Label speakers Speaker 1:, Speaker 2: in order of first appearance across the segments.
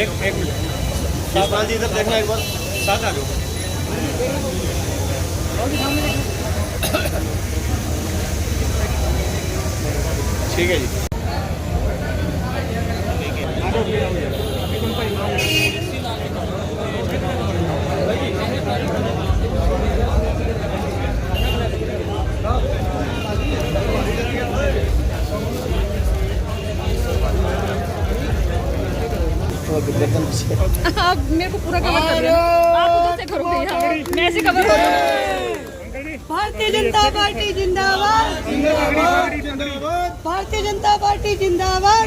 Speaker 1: एक मिनट शिषपाल जी इधर देखना एक बार, साथ आ जाओ। ठीक है जी।
Speaker 2: आप मेरे को पूरा कवर कर रहे हो, आप उधर से करोगे यहाँ, मैं ऐसे कवर करूँगी।
Speaker 3: भारतीय जनता पार्टी जिंदाबाद, भारतीय जनता पार्टी जिंदाबाद,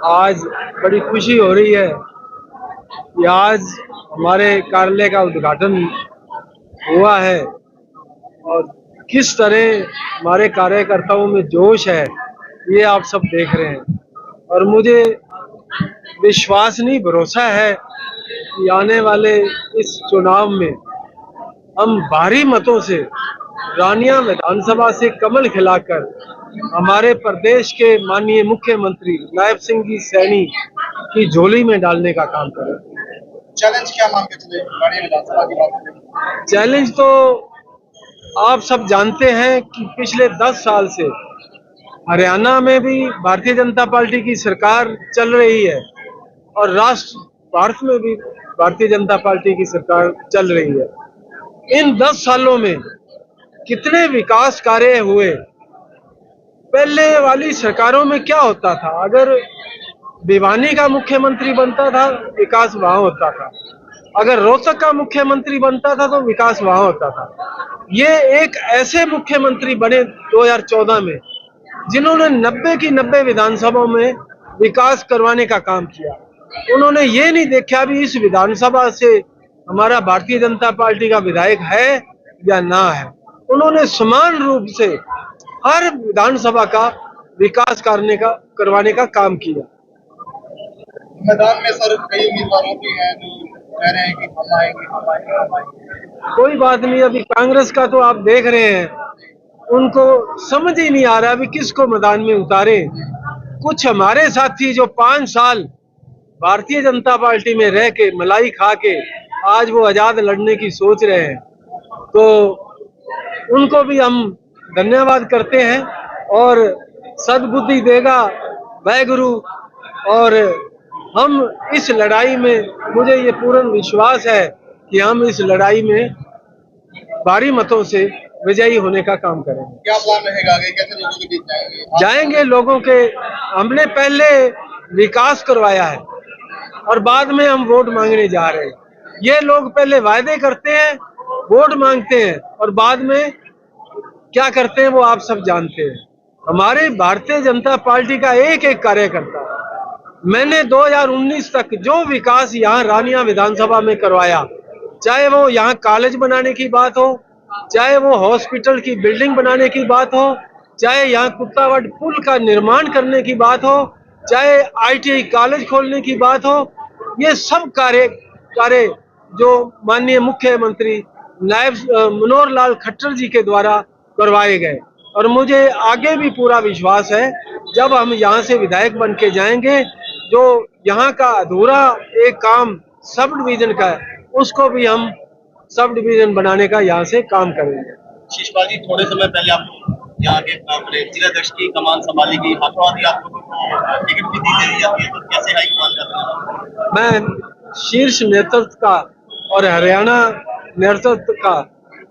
Speaker 4: आज बड़ी खुशी हो रही है कि आज हमारे कार्यालय का उद्घाटन हुआ है और किस तरह हमारे कार्यकर्ताओं में जोश है ये आप सब देख रहे हैं। और मुझे विश्वास नहीं, भरोसा है कि आने वाले इस चुनाव में हम भारी मतों से रानिया विधानसभा से कमल खिलाकर हमारे प्रदेश के माननीय मुख्यमंत्री नायब सिंह जी सैनी की झोली में डालने का काम करें।
Speaker 1: चैलेंज क्या मान के चले रानिया विधानसभा की बात करें?
Speaker 4: चैलेंज तो आप सब जानते हैं कि पिछले 10 साल से हरियाणा में भी भारतीय जनता पार्टी की सरकार चल रही है और राष्ट्र भारत में भी भारतीय जनता पार्टी की सरकार चल रही है। इन 10 सालों में कितने विकास कार्य हुए। पहले वाली सरकारों में क्या होता था, अगर भिवानी का मुख्यमंत्री बनता था विकास वहां होता था, अगर रोहतक का मुख्यमंत्री बनता था तो विकास वहां होता था। ये एक ऐसे मुख्यमंत्री बने 2014 में जिन्होंने 90 की 90 विधानसभाओं में विकास करवाने का काम किया। उन्होंने ये नहीं देखा भी इस विधानसभा से हमारा भारतीय जनता पार्टी का विधायक है या ना है। उन्होंने समान रूप से हर विधानसभा का विकास करवाने का काम किया।
Speaker 1: मैदान में सर कई उम्मीदवारों भी हैं जो कह रहे हैं कि हम आएंगे हम आएंगे हम आएंगे।
Speaker 4: कोई बात नहीं, अभी कांग्रेस का तो आप देख रहे हैं, उनको समझ ही नहीं आ रहा अभी किसको मैदान में उतारे। कुछ हमारे साथी जो 5 साल भारतीय जनता पार्टी में रह के मलाई खा के आज वो आजाद लड़ने की सोच रहे हैं, तो उनको भी हम धन्यवाद करते हैं और सद्बुद्धि देगा वाहेगुरु। और हम इस लड़ाई में, मुझे ये पूर्ण विश्वास है कि हम इस लड़ाई में भारी मतों से विजयी होने का काम करेंगे।
Speaker 1: क्या प्लान रहेगा आगे, कैसे लोगों के बीच
Speaker 4: जाएंगे लोगों के, हमने पहले विकास करवाया है और बाद में हम वोट मांगने जा रहे हैं। ये लोग पहले वायदे करते हैं, वोट मांगते हैं और बाद में क्या करते हैं वो आप सब जानते हैं। हमारे भारतीय जनता पार्टी का एक एक कार्यकर्ता, मैंने 2019 तक जो विकास यहाँ रानिया विधानसभा में करवाया, चाहे वो यहाँ कॉलेज बनाने की बात हो, चाहे वो हॉस्पिटल की बिल्डिंग बनाने की बात हो, चाहे यहाँ कुत्तावट पुल का निर्माण करने की बात हो, चाहे ITI कॉलेज खोलने की बात हो, ये सब कार्य जो माननीय मुख्यमंत्री नायब मनोहर लाल खट्टर जी के द्वारा करवाए गए। और मुझे आगे भी पूरा विश्वास है जब हम यहाँ से विधायक बन के जाएंगे, जो यहाँ का अधूरा एक काम सब डिवीजन का है उसको भी हम सब डिवीजन बनाने का यहाँ से काम करेंगे।
Speaker 1: शिषपाल जी, थोड़े समय पहले आप यहाँ के जिलाध्यक्ष की कमान संभाली गई, हाथों हाथ आप लोगों को टिकट भी दी जाती है, तो कैसे हाईकमान करते हैं?
Speaker 4: मैं शीर्ष नेतृत्व का और हरियाणा नेतृत्व का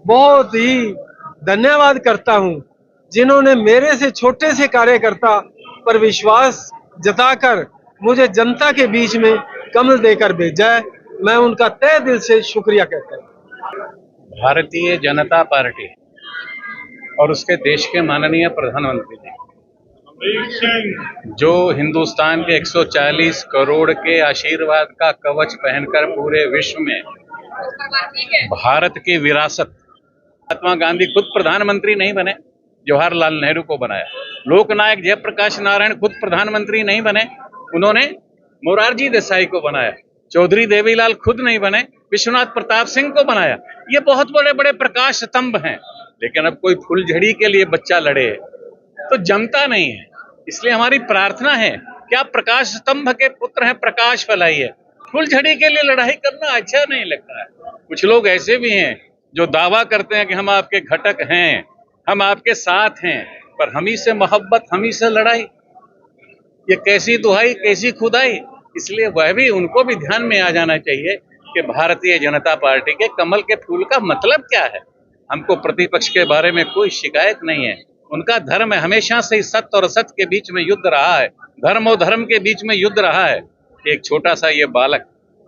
Speaker 4: बहुत ही धन्यवाद करता हूं, जिन्होंने मेरे से छोटे से कार्यकर्ता पर विश्वास जताकर मुझे जनता के बीच में कमल देकर भेजा है। मैं उनका तहे दिल से शुक्रिया कहता हूं।
Speaker 5: भारतीय जनता पार्टी और उसके देश के माननीय प्रधानमंत्री जी जो हिंदुस्तान के 140 करोड़ के आशीर्वाद का कवच पहनकर पूरे विश्व में भारत की विरासत, महात्मा गांधी खुद प्रधानमंत्री नहीं बने, जवाहरलाल नेहरू को बनाया। लोकनायक जयप्रकाश नारायण खुद प्रधानमंत्री नहीं बने, उन्होंने मोरारजी देसाई को बनाया। चौधरी देवीलाल खुद नहीं बने, विश्वनाथ प्रताप सिंह को बनाया। ये बहुत बड़े बड़े प्रकाश स्तंभ हैं, लेकिन अब कोई फुलझड़ी के लिए बच्चा लड़े तो जमता नहीं है। इसलिए हमारी प्रार्थना है कि आप प्रकाश स्तंभ के पुत्र हैं, प्रकाश फैलाइए। फुलझड़ी के लिए लड़ाई करना अच्छा नहीं लगता है। कुछ लोग ऐसे भी हैं जो दावा करते हैं कि हम आपके घटक हैं, हम आपके साथ हैं, पर हम ही से मोहब्बत, हम ही से लड़ाई, ये कैसी दुहाई, कैसी खुदाई। इसलिए वह भी, उनको भी ध्यान में आ जाना चाहिए कि भारतीय जनता पार्टी के कमल के फूल का मतलब क्या है। हमको प्रतिपक्ष के बारे में कोई शिकायत नहीं है। उनका धर्म है, हमेशा से सत्य और असत्य के बीच में युद्ध रहा है, धर्म और धर्म के बीच में युद्ध रहा है। एक छोटा सा ये बालक,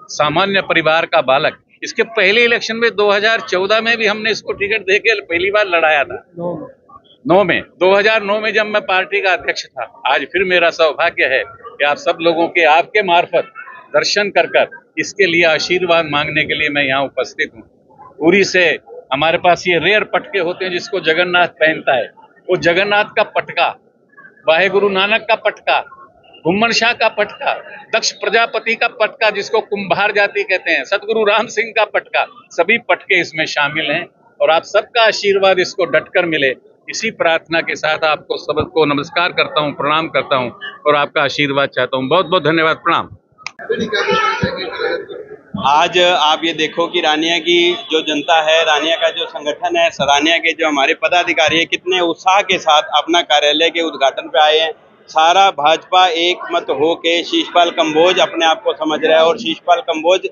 Speaker 5: सामान्य परिवार का बालक, इसके पहले इलेक्शन में 2014 में भी हमने इसको टिकट देके पहली बार लड़ाया था। 2009 में जब मैं पार्टी का अध्यक्ष था। आज फिर मेरा सौभाग्य है कि आप सब लोगों के, आपके मार्फत दर्शन कर इसके लिए आशीर्वाद मांगने के लिए मैं यहाँ उपस्थित हूँ। पूरी से हमारे पास ये रेयर पटके होते हैं जिसको जगन्नाथ पहनता है, वो जगन्नाथ का पटका, वाहे गुरु नानक का पटका, घुम्मन शाह का पटका, दक्ष प्रजापति का पटका जिसको कुंभार जाति कहते हैं, सतगुरु राम सिंह का पटका, सभी पटके इसमें शामिल हैं। और आप सबका आशीर्वाद इसको डटकर मिले, इसी प्रार्थना के साथ आपको सबको नमस्कार करता हूं, प्रणाम करता हूं और आपका आशीर्वाद चाहता हूं। बहुत बहुत धन्यवाद, प्रणाम।
Speaker 6: आज आप ये देखो कि रानिया की जो जनता है, रानिया का जो संगठन है, रानिया के जो हमारे पदाधिकारी है, कितने उत्साह के साथ अपना कार्यालय के उद्घाटन पे आए हैं। सारा भाजपा एक मत हो के शीशपाल कंबोज अपने आप को समझ रहा है और शीशपाल कंबोज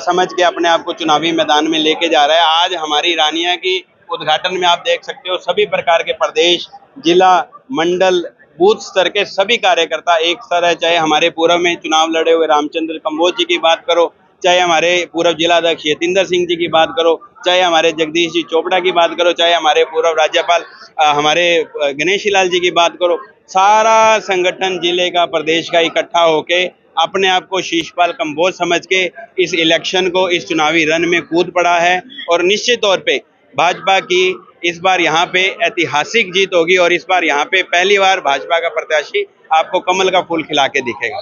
Speaker 6: समझ के अपने आप को चुनावी मैदान में लेके जा रहा है। आज हमारी रानिया की उद्घाटन में आप देख सकते हो सभी प्रकार के प्रदेश, जिला, मंडल, बूथ स्तर के सभी कार्यकर्ता एक स्तर है। चाहे हमारे पूर्व में चुनाव लड़े हुए रामचंद्र कंबोज जी की बात करो, चाहे हमारे पूर्व जिलाध्यक्ष यतिंदर सिंह जी की बात करो, चाहे हमारे जगदीश जी चोपड़ा की बात करो, चाहे हमारे पूर्व राज्यपाल हमारे गणेश लाल जी की बात करो, सारा संगठन जिले का, प्रदेश का इकट्ठा होके अपने आप को शीशपाल कंबोज समझ के इस इलेक्शन को, इस चुनावी रन में कूद पड़ा है। और निश्चित तौर पे भाजपा की इस बार यहाँ पे ऐतिहासिक जीत होगी और इस बार यहाँ पे पहली बार भाजपा का प्रत्याशी आपको कमल का फूल खिला के दिखेगा।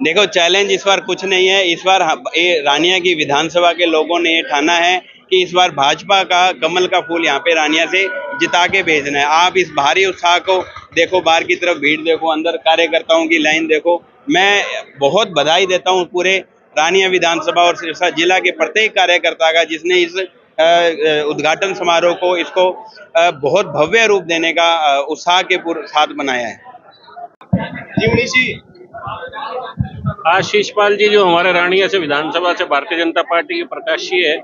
Speaker 6: देखो, चैलेंज इस बार कुछ नहीं है। इस बार रानिया की विधानसभा के लोगों ने ये ठाना है कि इस बार भाजपा का कमल का फूल यहाँ पे रानिया से जिता के भेजना है। आप इस भारी उत्साह को देखो, बाहर की तरफ भीड़ देखो, अंदर कार्यकर्ताओं की लाइन देखो। मैं बहुत बधाई देता हूँ पूरे रानिया विधानसभा और सिरसा जिला के प्रत्येक कार्यकर्ता का, जिसने इस उद्घाटन समारोह को, इसको बहुत भव्य रूप देने का उत्साह के साथ बनाया है।
Speaker 7: आशीष पाल जी जो हमारे रानिया से विधानसभा से भारतीय जनता पार्टी के प्रत्याशी है,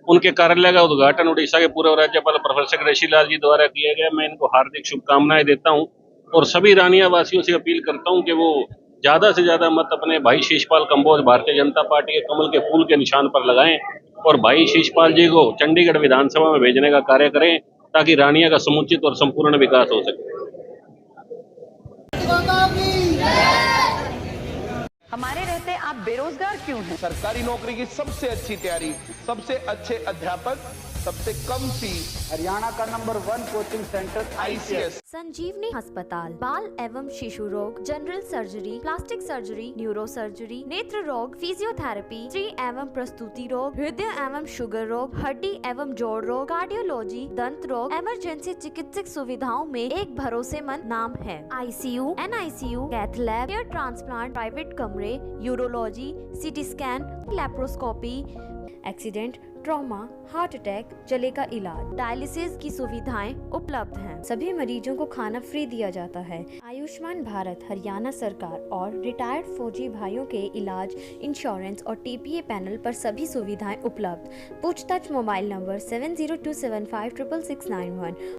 Speaker 7: उनके कार्यालय का उद्घाटन उड़ीसा के पूर्व राज्यपाल प्रोफेसर गणेशी लाल जी द्वारा किया गया। मैं इनको हार्दिक शुभकामनाएं देता हूं और सभी रानिया वासियों से अपील करता हूं कि वो ज्यादा से ज्यादा मत अपने भाई शीशपाल कंबोज भारतीय जनता पार्टी के कमल के फूल के निशान पर लगाएं और भाई शीशपाल जी को चंडीगढ़ विधानसभा में भेजने का कार्य करें ताकि रानिया का समुचित और संपूर्ण विकास हो सके।
Speaker 8: हमारे रहते आप बेरोजगार क्यों हैं?
Speaker 9: सरकारी नौकरी की सबसे अच्छी तैयारी, सबसे अच्छे अध्यापक, सबसे कम फीस, हरियाणा का नंबर 1 कोचिंग सेंटर ICS।
Speaker 10: संजीवनी अस्पताल बाल एवं शिशु रोग, general surgery, plastic surgery, neuro surgery, नेत्र रोग, फिजियोथेरेपी, स्त्री एवं प्रस्तुति रोग, हृदय एवं शुगर रोग, हड्डी एवं जोड़ रोग, कार्डियोलॉजी, दंत रोग, इमरजेंसी चिकित्सक सुविधाओं में एक भरोसेमंद नाम है। ICU, NICU, cath lab, hair transplant, private कमरे, urology, CT scan, laparoscopy, accident, trauma, heart attack, जले का इलाज, डायलिसिस की सुविधाएं उपलब्ध हैं। सभी मरीजों को खाना फ्री दिया जाता है। आयुष्मान भारत हरियाणा सरकार और रिटायर्ड फौजी भाइयों के इलाज, इंश्योरेंस और TPA पैनल पर सभी सुविधाएं उपलब्ध। पूछताछ मोबाइल नंबर 7027566691।